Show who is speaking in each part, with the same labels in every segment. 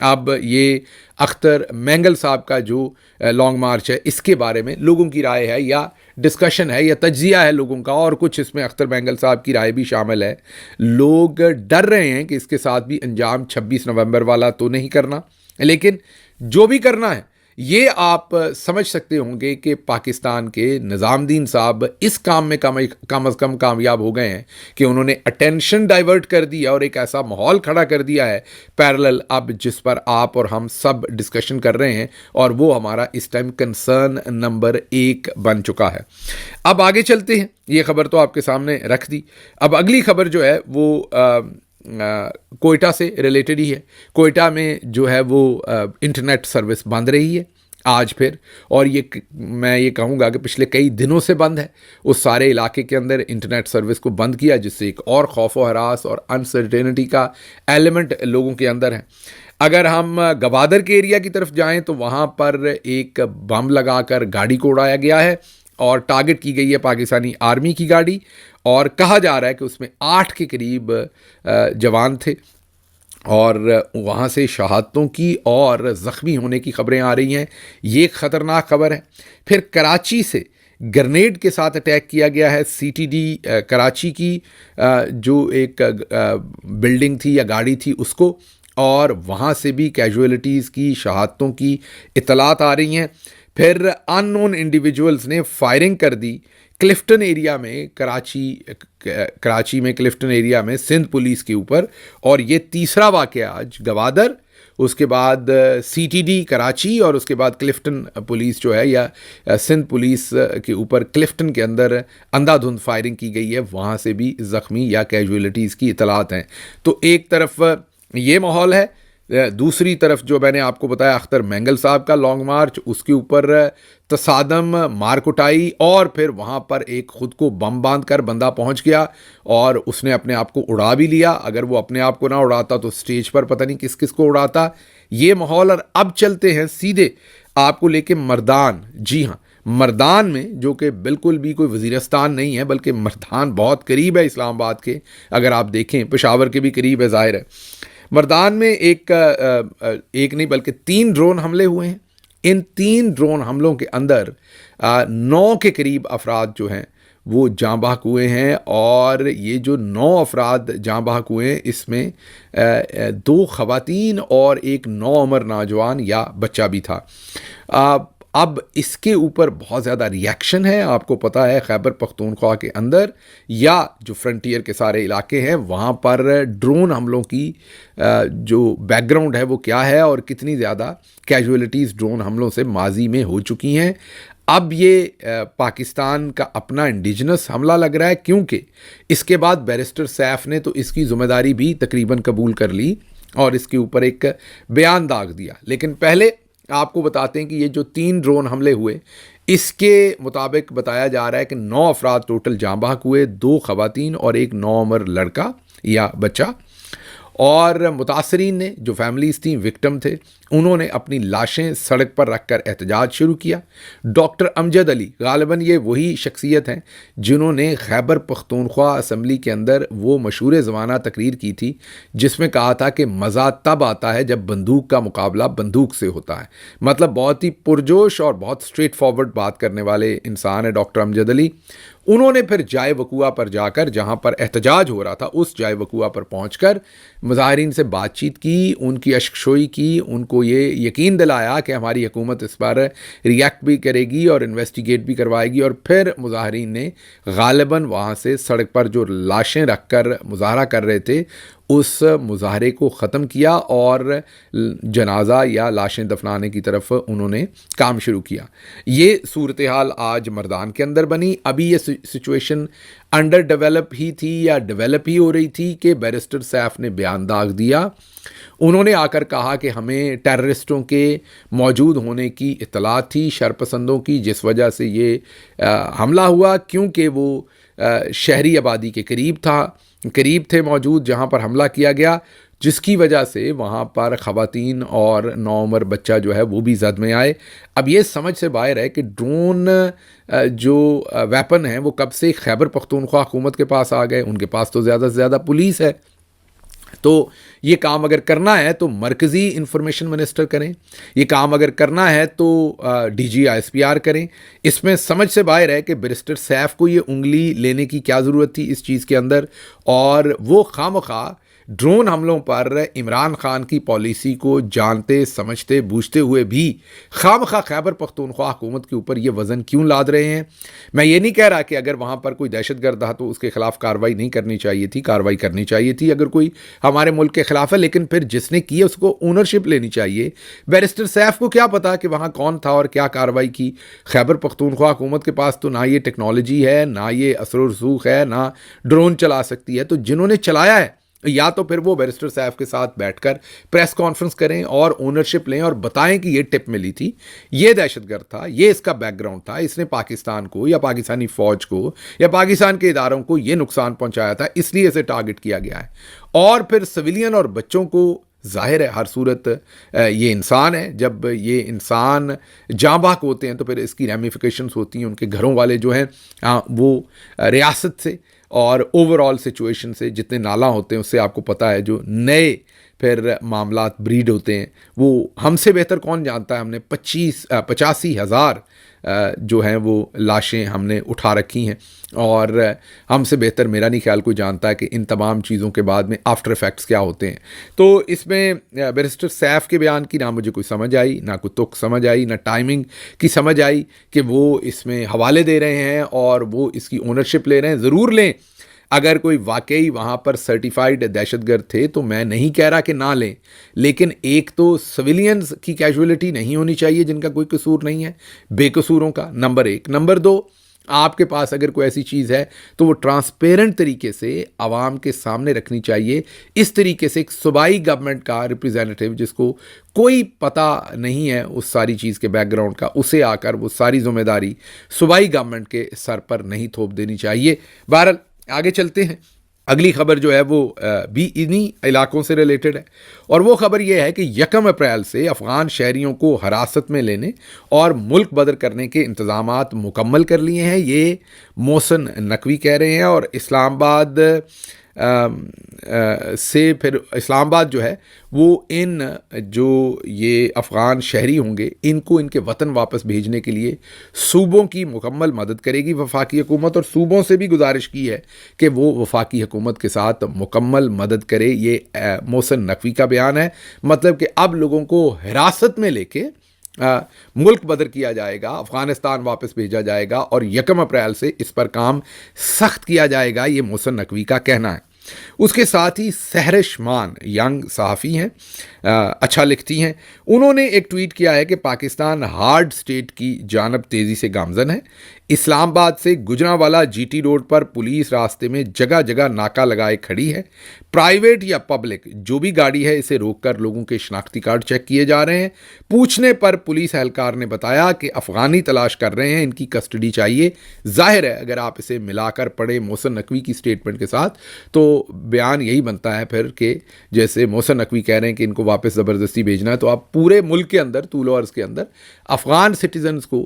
Speaker 1: اب یہ اختر مینگل صاحب کا جو لانگ مارچ ہے اس کے بارے میں لوگوں کی رائے ہے یا ڈسکشن ہے یا تجزیہ ہے لوگوں کا، اور کچھ اس میں اختر مینگل صاحب کی رائے بھی شامل ہے۔ لوگ ڈر رہے ہیں کہ اس کے ساتھ بھی انجام 26 نومبر والا تو نہیں کرنا، لیکن جو بھی کرنا ہے یہ آپ سمجھ سکتے ہوں گے کہ پاکستان کے نظام الدین صاحب اس کام میں کم از کم کامیاب ہو گئے ہیں کہ انہوں نے اٹینشن ڈائیورٹ کر دیا اور ایک ایسا ماحول کھڑا کر دیا ہے پیرلل اب جس پر آپ اور ہم سب ڈسکشن کر رہے ہیں، اور وہ ہمارا اس ٹائم کنسرن نمبر 1 بن چکا ہے۔ اب آگے چلتے ہیں، یہ خبر تو آپ کے سامنے رکھ دی۔ اب اگلی خبر جو ہے وہ کوئٹہ سے ریلیٹڈ ہی ہے۔ کوئٹہ میں جو ہے وہ انٹرنیٹ سروس بند رہی ہے آج پھر، اور میں یہ کہوں گا کہ پچھلے کئی دنوں سے بند ہے۔ اس سارے علاقے کے اندر انٹرنیٹ سروس کو بند کیا، جس سے ایک اور خوف و ہراس اور انسرٹینٹی کا ایلیمنٹ لوگوں کے اندر ہے۔ اگر ہم گوادر کے ایریا کی طرف جائیں تو وہاں پر ایک بم لگا کر گاڑی کو اڑایا گیا ہے اور ٹارگٹ کی گئی ہے پاکستانی آرمی کی گاڑی، اور کہا جا رہا ہے کہ اس میں 8 کے قریب جوان تھے، اور وہاں سے شہادتوں کی اور زخمی ہونے کی خبریں آ رہی ہیں۔ یہ ایک خطرناک خبر ہے۔ پھر کراچی سے گرنیڈ کے ساتھ اٹیک کیا گیا ہے CTD کراچی کی جو ایک بلڈنگ تھی یا گاڑی تھی اس کو، اور وہاں سے بھی کیجویلٹیز کی، شہادتوں کی اطلاعات آ رہی ہیں۔ پھر ان نون انڈیویجولز نے فائرنگ کر دی کلفٹن ایریا میں، کراچی میں کلفٹن ایریا میں سندھ پولیس کے اوپر، اور یہ تیسرا واقعہ آج گوادر، اس کے بعد CTD کراچی، اور اس کے بعد کلفٹن پولیس جو ہے یا سندھ پولیس کے اوپر کلفٹن کے اندر اندھا دھند فائرنگ کی گئی ہے، وہاں سے بھی زخمی یا کیجویلٹیز کی اطلاعات ہیں۔ تو ایک طرف یہ ماحول ہے، دوسری طرف جو میں نے آپ کو بتایا اختر مینگل صاحب کا لانگ مارچ، اس کے اوپر تصادم، مار کٹائی، اور پھر وہاں پر ایک خود کو بم باندھ کر بندہ پہنچ گیا اور اس نے اپنے آپ کو اڑا بھی لیا۔ اگر وہ اپنے آپ کو نہ اڑاتا تو سٹیج پر پتہ نہیں کس کس کو اڑاتا، یہ ماحول۔ اور اب چلتے ہیں سیدھے آپ کو لے کے مردان۔ جی ہاں، مردان میں، جو کہ بالکل بھی کوئی وزیرستان نہیں ہے بلکہ مردان بہت قریب ہے اسلام آباد کے، اگر آپ دیکھیں پشاور کے بھی قریب ہے، ظاہر ہے۔ مردان میں ایک نہیں بلکہ 3 ڈرون حملے ہوئے ہیں۔ ان 3 ڈرون حملوں کے اندر 9 کے قریب افراد جو ہیں وہ جاں بحق ہوئے ہیں، اور یہ جو 9 افراد جاں بحق ہوئے ہیں اس میں 2 خواتین اور ایک نوعمر نوجوان یا بچہ بھی تھا۔ اب اس کے اوپر بہت زیادہ ریاکشن ہے، آپ کو پتہ ہے خیبر پختونخوا کے اندر یا جو فرنٹیئر کے سارے علاقے ہیں وہاں پر ڈرون حملوں کی جو بیک گراؤنڈ ہے وہ کیا ہے، اور کتنی زیادہ کیجویلٹیز ڈرون حملوں سے ماضی میں ہو چکی ہیں۔ اب یہ پاکستان کا اپنا انڈیجنس حملہ لگ رہا ہے، کیونکہ اس کے بعد بیرسٹر سیف نے تو اس کی ذمہ داری بھی تقریباً قبول کر لی اور اس کے اوپر ایک بیان داغ دیا۔ لیکن پہلے آپ کو بتاتے ہیں کہ یہ جو 3 ڈرون حملے ہوئے اس کے مطابق بتایا جا رہا ہے کہ 9 افراد ٹوٹل جاں بحق ہوئے، 2 خواتین اور ایک نوعمر لڑکا یا بچہ، اور متاثرین نے جو فیملیز تھیں، وکٹم تھے، انہوں نے اپنی لاشیں سڑک پر رکھ کر احتجاج شروع کیا۔ ڈاکٹر امجد علی، غالباً یہ وہی شخصیت ہیں جنہوں نے خیبر پختونخوا اسمبلی کے اندر وہ مشہور زمانہ تقریر کی تھی جس میں کہا تھا کہ مزہ تب آتا ہے جب بندوق کا مقابلہ بندوق سے ہوتا ہے۔ مطلب بہت ہی پرجوش اور بہت اسٹریٹ فارورڈ بات کرنے والے انسان ہیں ڈاکٹر امجد علی۔ انہوں نے پھر جائے وقوع پر جا کر، جہاں پر احتجاج ہو رہا تھا، اس جائے وقوع پر پہنچ کر مظاہرین سے بات چیت کی، ان کی اشکشوئی کی، ان کو یہ یقین دلایا کہ ہماری حکومت اس پر ریئیکٹ بھی کرے گی اور انویسٹیگیٹ بھی کروائے گی، اور پھر مظاہرین نے غالباً وہاں سے سڑک پر جو لاشیں رکھ کر مظاہرہ کر رہے تھے اس مظاہرے کو ختم کیا اور جنازہ یا لاشیں دفنانے کی طرف انہوں نے کام شروع کیا۔ یہ صورتحال آج مردان کے اندر بنی۔ ابھی یہ سچویشن انڈر ڈیولپ ہی تھی یا ڈیولپ ہی ہو رہی تھی کہ بیرسٹر سیف نے بیان داغ دیا۔ انہوں نے آ کر کہا کہ ہمیں ٹیررسٹوں کے موجود ہونے کی اطلاع تھی، شرپسندوں کی، جس وجہ سے یہ حملہ ہوا، کیونکہ وہ شہری آبادی کے قریب تھے موجود جہاں پر حملہ کیا گیا، جس کی وجہ سے وہاں پر خواتین اور نوعمر بچہ جو ہے وہ بھی زد میں آئے۔ اب یہ سمجھ سے باہر ہے کہ ڈرون جو ویپن ہیں وہ کب سے خیبر پختونخوا حکومت کے پاس آ گئے، ان کے پاس تو زیادہ سے زیادہ پولیس ہے، تو یہ کام اگر کرنا ہے تو مرکزی انفارمیشن منسٹر کریں، یہ کام اگر کرنا ہے تو D G I S P R کریں۔ اس میں سمجھ سے باہر ہے کہ بیرسٹر سیف کو یہ انگلی لینے کی کیا ضرورت تھی اس چیز کے اندر، اور وہ خواہ ڈرون حملوں پر عمران خان کی پالیسی کو جانتے سمجھتے بوجھتے ہوئے بھی خواہ خیبر پختونخوا حکومت کے اوپر یہ وزن کیوں لاد رہے ہیں۔ میں یہ نہیں کہہ رہا کہ اگر وہاں پر کوئی دہشت گرد تھا تو اس کے خلاف کارروائی نہیں کرنی چاہیے تھی، کارروائی کرنی چاہیے تھی اگر کوئی ہمارے ملک کے خلاف ہے، لیکن پھر جس نے کی اس کو اونرشپ لینی چاہیے۔ بیرسٹر سیف کو کیا پتا کہ وہاں کون تھا اور کیا کارروائی کی؟ خیبر پختونخوا حکومت کے پاس تو نہ یہ ٹیکنالوجی ہے، نہ یہ اثر و رسوخ ہے، نہ ڈرون چلا سکتی ہے۔ تو جنہوں نے چلایا ہے یا تو پھر وہ بیرسٹر سیف کے ساتھ بیٹھ کر پریس کانفرنس کریں اور اونرشپ لیں اور بتائیں کہ یہ ٹپ ملی تھی، یہ دہشت گرد تھا، یہ اس کا بیک گراؤنڈ تھا، اس نے پاکستان کو یا پاکستانی فوج کو یا پاکستان کے اداروں کو یہ نقصان پہنچایا تھا، اس لیے اسے ٹارگٹ کیا گیا ہے۔ اور پھر سویلین اور بچوں کو ظاہر ہے ہر صورت یہ انسان ہے، جب یہ انسان جاں بحق ہوتے ہیں تو پھر اس کی ریمیفیکیشنز ہوتی ہیں، ان کے گھروں والے جو ہیں وہ ریاست سے اور اوور آل سچویشن سے جتنے نالاں ہوتے ہیں اس سے آپ کو پتہ ہے جو نئے پھر معاملات بریڈ ہوتے ہیں وہ ہم سے بہتر کون جانتا ہے۔ ہم نے 85,000 جو ہیں وہ لاشیں ہم نے اٹھا رکھی ہیں، اور ہم سے بہتر میرا نہیں خیال کوئی جانتا ہے کہ ان تمام چیزوں کے بعد میں آفٹر افیکٹس کیا ہوتے ہیں۔ تو اس میں بیرسٹر سیف کے بیان کی نہ مجھے کوئی سمجھ آئی، نہ کوئی تک سمجھ آئی، نہ ٹائمنگ کی سمجھ آئی کہ وہ اس میں حوالے دے رہے ہیں اور وہ اس کی اونرشپ لے رہے ہیں۔ ضرور لیں، اگر کوئی واقعی وہاں پر سرٹیفائیڈ دہشت گرد تھے تو میں نہیں کہہ رہا کہ نہ لیں، لیکن ایک تو سویلینز کی کیجولیٹی نہیں ہونی چاہیے جن کا کوئی قصور نہیں ہے، بے قصوروں کا، نمبر ایک۔ نمبر دو، آپ کے پاس اگر کوئی ایسی چیز ہے تو وہ ٹرانسپیرنٹ طریقے سے عوام کے سامنے رکھنی چاہیے۔ اس طریقے سے ایک صوبائی گورنمنٹ کا ریپریزنٹیو جس کو کوئی پتہ نہیں ہے اس ساری چیز کے بیک گراؤنڈ کا، اسے آ کر وہ ساری ذمہ داری صوبائی گورنمنٹ کے سر پر نہیں تھوپ دینی چاہیے۔ بہرحال آگے چلتے ہیں۔ اگلی خبر جو ہے وہ بھی انہی علاقوں سے ریلیٹڈ ہے، اور وہ خبر یہ ہے کہ 1 اپریل سے افغان شہریوں کو حراست میں لینے اور ملک بدر کرنے کے انتظامات مکمل کر لیے ہیں، یہ محسن نقوی کہہ رہے ہیں۔ اور اسلام آباد سے پھر اسلام آباد جو ہے وہ ان جو یہ افغان شہری ہوں گے ان کو ان کے وطن واپس بھیجنے کے لیے صوبوں کی مکمل مدد کرے گی وفاقی حکومت، اور صوبوں سے بھی گزارش کی ہے کہ وہ وفاقی حکومت کے ساتھ مکمل مدد کرے۔ یہ محسن نقوی کا بیان ہے، مطلب کہ اب لوگوں کو حراست میں لے کے ملک بدر کیا جائے گا، افغانستان واپس بھیجا جائے گا، اور 1 اپریل سے اس پر کام سخت کیا جائے گا، یہ محسن نقوی کا کہنا ہے۔ اس کے ساتھ ہی سہرش مان ینگ صحافی ہیں، اچھا لکھتی ہیں، انہوں نے ایک ٹویٹ کیا ہے کہ پاکستان ہارڈ سٹیٹ کی جانب تیزی سے گامزن ہے۔ اسلام آباد سے گجرانوالہ جی ٹی روڈ پر پولیس راستے میں جگہ جگہ ناکہ لگائے کھڑی ہے، پرائیویٹ یا پبلک جو بھی گاڑی ہے اسے روک کر لوگوں کے شناختی کارڈ چیک کیے جا رہے ہیں۔ پوچھنے پر پولیس اہلکار نے بتایا کہ افغانی تلاش کر رہے ہیں، ان کی کسٹڈی چاہیے۔ ظاہر ہے اگر آپ اسے ملا کر پڑھیں محسن نقوی کی سٹیٹمنٹ کے ساتھ تو بیان یہی بنتا ہے پھر کہ جیسے محسن نقوی کہہ رہے ہیں کہ ان کو واپس زبردستی بھیجنا ہے، تو آپ پورے ملک کے اندر طول و عرض کے اندر افغان سٹیزنز کو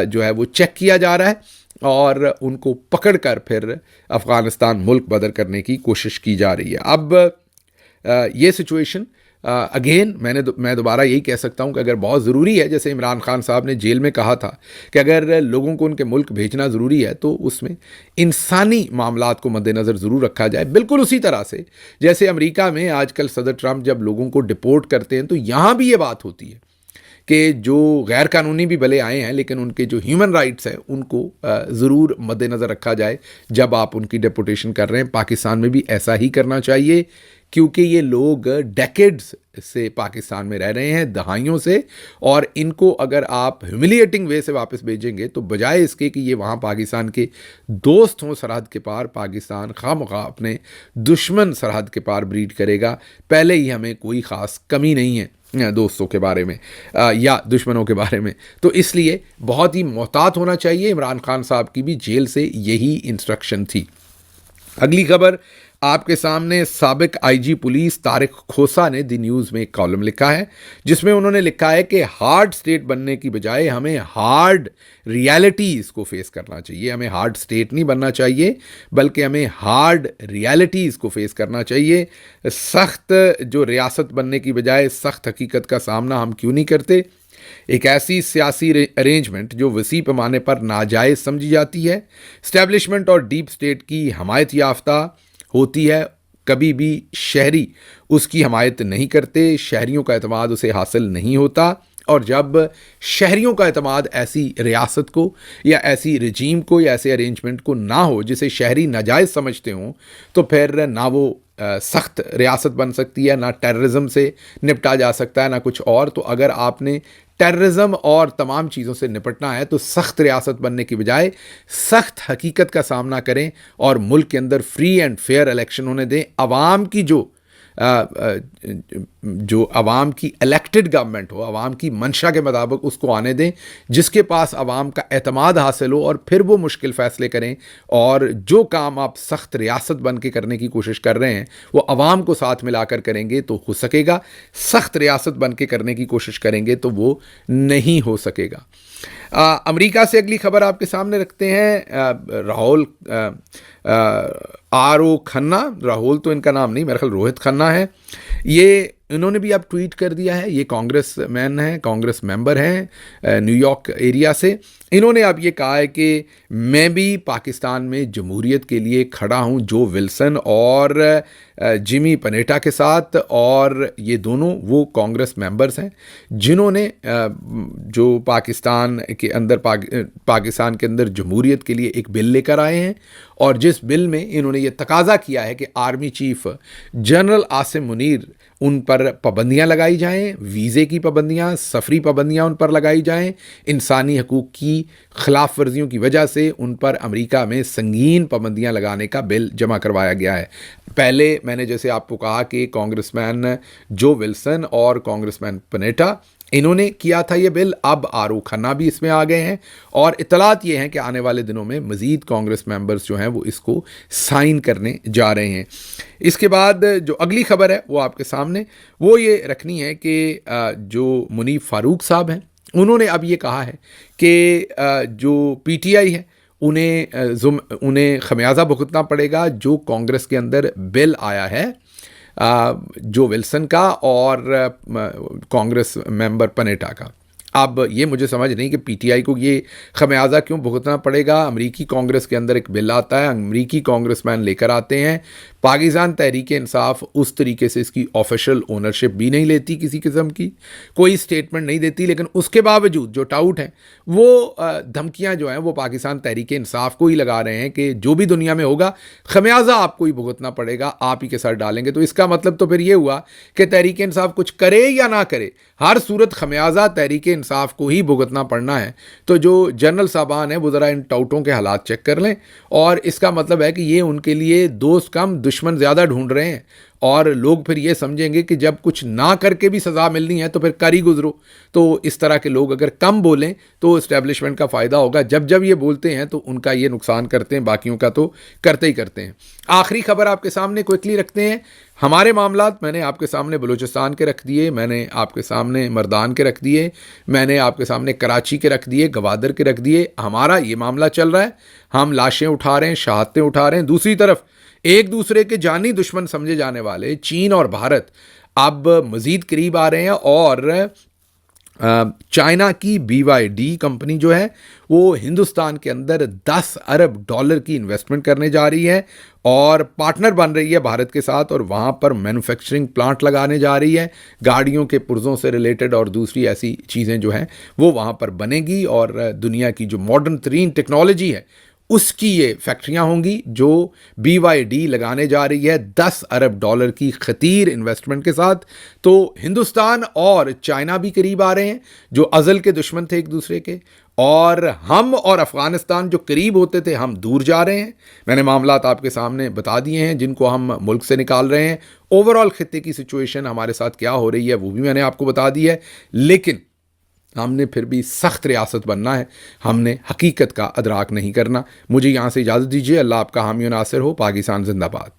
Speaker 1: جو ہے وہ چیک کیا جا رہا ہے اور ان کو پکڑ کر پھر افغانستان ملک بدر کرنے کی کوشش کی جا رہی ہے۔ اب یہ سچویشن اگین میں دوبارہ یہی کہہ سکتا ہوں کہ اگر بہت ضروری ہے، جیسے عمران خان صاحب نے جیل میں کہا تھا کہ اگر لوگوں کو ان کے ملک بھیجنا ضروری ہے تو اس میں انسانی معاملات کو مد نظر ضرور رکھا جائے، بالکل اسی طرح سے جیسے امریکہ میں آج کل صدر ٹرمپ جب لوگوں کو ڈپورٹ کرتے ہیں تو یہاں بھی یہ بات ہوتی ہے کہ جو غیر قانونی بھی بھلے آئے ہیں لیکن ان کے جو ہیومن رائٹس ہیں ان کو ضرور مد نظر رکھا جائے جب آپ ان کی ڈیپورٹیشن کر رہے ہیں۔ پاکستان میں بھی ایسا ہی کرنا چاہیے کیونکہ یہ لوگ ڈیکیڈز سے پاکستان میں رہ رہے ہیں، دہائیوں سے، اور ان کو اگر آپ ہیوملیٹنگ وے سے واپس بھیجیں گے تو بجائے اس کے کہ یہ وہاں پاکستان کے دوست ہوں سرحد کے پار، پاکستان خواہ اپنے دشمن سرحد کے پار بریڈ کرے گا۔ پہلے ہی ہمیں کوئی خاص کمی نہیں ہے دوستوں کے بارے میں یا دشمنوں کے بارے میں، تو اس لیے بہت ہی محتاط ہونا چاہیے۔ عمران خان صاحب کی بھی جیل سے یہی انسٹرکشن تھی۔ اگلی خبر آپ کے سامنے سابق آئی جی پولیس طارق کھوسا نے دی نیوز میں ایک کالم لکھا ہے جس میں انہوں نے لکھا ہے کہ ہارڈ سٹیٹ بننے کی بجائے ہمیں ہارڈ ریالٹیز کو فیس کرنا چاہیے. ہمیں ہارڈ سٹیٹ نہیں بننا چاہیے بلکہ ہمیں ہارڈ ریالٹیز کو فیس کرنا چاہیے. سخت جو ریاست بننے کی بجائے سخت حقیقت کا سامنا ہم کیوں نہیں کرتے؟ ایک ایسی سیاسی ارینجمنٹ جو وسیع پیمانے پر ناجائز سمجھی جاتی ہے، اسٹیبلشمنٹ اور ڈیپ اسٹیٹ کی حمایت یافتہ ہوتی ہے. کبھی بھی شہری اس کی حمایت نہیں کرتے، شہریوں کا اعتماد اسے حاصل نہیں ہوتا، اور جب شہریوں کا اعتماد ایسی ریاست کو یا ایسی رجیم کو یا ایسے ارینجمنٹ کو نہ ہو جسے شہری ناجائز سمجھتے ہوں، تو پھر نہ وہ سخت ریاست بن سکتی ہے، نہ ٹیررزم سے نپٹا جا سکتا ہے، نہ کچھ اور. تو اگر آپ نے ٹیررزم اور تمام چیزوں سے نپٹنا ہے تو سخت ریاست بننے کی بجائے سخت حقیقت کا سامنا کریں اور ملک کے اندر فری اینڈ فیئر الیکشن ہونے دیں. عوام کی جو عوام کی الیکٹڈ گورنمنٹ ہو، عوام کی منشا کے مطابق اس کو آنے دیں، جس کے پاس عوام کا اعتماد حاصل ہو، اور پھر وہ مشکل فیصلے کریں. اور جو کام آپ سخت ریاست بن کے کرنے کی کوشش کر رہے ہیں وہ عوام کو ساتھ ملا کر کریں گے تو ہو سکے گا. سخت ریاست بن کے کرنے کی کوشش کریں گے تو وہ نہیں ہو سکے گا. امریکہ سے اگلی خبر آپ کے سامنے رکھتے ہیں. راہول آر.او. کھنہ، راہول تو ان کا نام نہیں، میرا خیال روہت کھنہ ہے، یہ انہوں نے بھی اب ٹویٹ کر دیا ہے. یہ کانگریس مین ہیں، کانگریس ممبر ہیں نیو یارک ایریا سے. انہوں نے اب یہ کہا ہے کہ میں بھی پاکستان میں جمہوریت کے لیے کھڑا ہوں جو ولسن اور جمی پنیٹا کے ساتھ، اور یہ دونوں وہ کانگریس ممبرز ہیں جنہوں نے جو پاکستان کے اندر جمہوریت کے لیے ایک بل لے کر آئے ہیں، اور جس بل میں انہوں نے یہ تقاضا کیا ہے کہ army chief general Asim Munir ان پر پابندیاں لگائی جائیں، ویزے کی پابندیاں، سفری پابندیاں ان پر لگائی جائیں. انسانی حقوق کی خلاف ورزیوں کی وجہ سے ان پر امریکہ میں سنگین پابندیاں لگانے کا بل جمع کروایا گیا ہے. پہلے میں نے جیسے آپ کو کہا کہ کانگریس مین جو ولسن اور کانگریس مین پنیٹا انہوں نے کیا تھا یہ بل، اب آر.او. کھنہ بھی اس میں آ گئے ہیں، اور اطلاعات یہ ہیں کہ آنے والے دنوں میں مزید کانگریس ممبرز جو ہیں وہ اس کو سائن کرنے جا رہے ہیں. اس کے بعد جو اگلی خبر ہے وہ آپ کے سامنے وہ یہ رکھنی ہے کہ جو منیف فاروق صاحب ہیں انہوں نے اب یہ کہا ہے کہ جو پی ٹی آئی ہے انہیں خمیازہ بھگتنا پڑے گا جو کانگریس کے اندر بل آیا ہے جو ولسن کا اور کانگریس ممبر پنیٹا کا. اب یہ مجھے سمجھ نہیں کہ پی ٹی آئی کو یہ خمیازہ کیوں بھگتنا پڑے گا. امریکی کانگریس کے اندر ایک بل آتا ہے، امریکی کانگریس مین لے کر آتے ہیں. پاکستان تحریک انصاف اس طریقے سے اس کی آفیشل اونرشپ بھی نہیں لیتی، کسی قسم کی کوئی سٹیٹمنٹ نہیں دیتی، لیکن اس کے باوجود جو ٹاؤٹ ہیں وہ دھمکیاں جو ہیں وہ پاکستان تحریک انصاف کو ہی لگا رہے ہیں کہ جو بھی دنیا میں ہوگا خمیازہ آپ کو ہی بھگتنا پڑے گا، آپ ہی کے سر ڈالیں گے. تو اس کا مطلب تو پھر یہ ہوا کہ تحریک انصاف کچھ کرے یا نہ کرے، ہر صورت خمیازہ تحریک انصاف کو ہی بھگتنا پڑنا ہے. تو جو جنرل صاحبان ہیں وہ ذرا ان ٹاؤٹوں کے حالات چیک کر لیں، اور اس کا مطلب ہے کہ یہ ان کے لیے دوست کم دشمن زیادہ ڈھونڈ رہے ہیں، اور لوگ پھر یہ سمجھیں گے کہ جب کچھ نہ کر کے بھی سزا ملنی ہے تو پھر کر ہی گزرو. تو اس طرح کے لوگ اگر کم بولیں تو اسٹیبلشمنٹ کا فائدہ ہوگا، جب یہ بولتے ہیں تو ان کا یہ نقصان کرتے ہیں، باقیوں کا تو کرتے ہی کرتے ہیں. آخری خبر آپ کے سامنے کوئکلی رکھتے ہیں. ہمارے معاملات میں نے آپ کے سامنے بلوچستان کے رکھ دیے، میں نے آپ کے سامنے مردان کے رکھ دیے، میں نے آپ کے سامنے کراچی کے رکھ دیے، گوادر کے رکھ دیے. ہمارا یہ معاملہ چل رہا ہے، ہم لاشیں اٹھا رہے ہیں، شہادتیں اٹھا رہے ہیں. دوسری طرف ایک دوسرے کے جانی دشمن سمجھے جانے والے چین اور بھارت اب مزید قریب آ رہے ہیں، اور چائنا کی BYD کمپنی جو ہے وہ ہندوستان کے اندر $10 ارب کی انویسٹمنٹ کرنے جا رہی ہے اور پارٹنر بن رہی ہے بھارت کے ساتھ، اور وہاں پر مینوفیکچرنگ پلانٹ لگانے جا رہی ہے. گاڑیوں کے پرزوں سے ریلیٹڈ اور دوسری ایسی چیزیں جو ہیں وہ وہاں پر بنے گی، اور دنیا کی جو ماڈرن ترین ٹیکنالوجی ہے اس کی یہ فیکٹریاں ہوں گی جو BYD لگانے جا رہی ہے $10 ارب کی خطیر انویسٹمنٹ کے ساتھ. تو ہندوستان اور چائنا بھی قریب آ رہے ہیں جو ازل کے دشمن تھے ایک دوسرے کے، اور ہم اور افغانستان جو قریب ہوتے تھے ہم دور جا رہے ہیں. میں نے معاملات آپ کے سامنے بتا دیے ہیں جن کو ہم ملک سے نکال رہے ہیں. اوور آل خطے کی سچویشن ہمارے ساتھ کیا ہو رہی ہے وہ بھی میں نے آپ کو بتا دی ہے. لیکن ہم نے پھر بھی سخت ریاست بننا ہے، ہم نے حقیقت کا ادراک نہیں کرنا۔ مجھے یہاں سے اجازت دیجیے، اللہ آپ کا حامی و ناصر ہو۔ پاکستان زندہ باد۔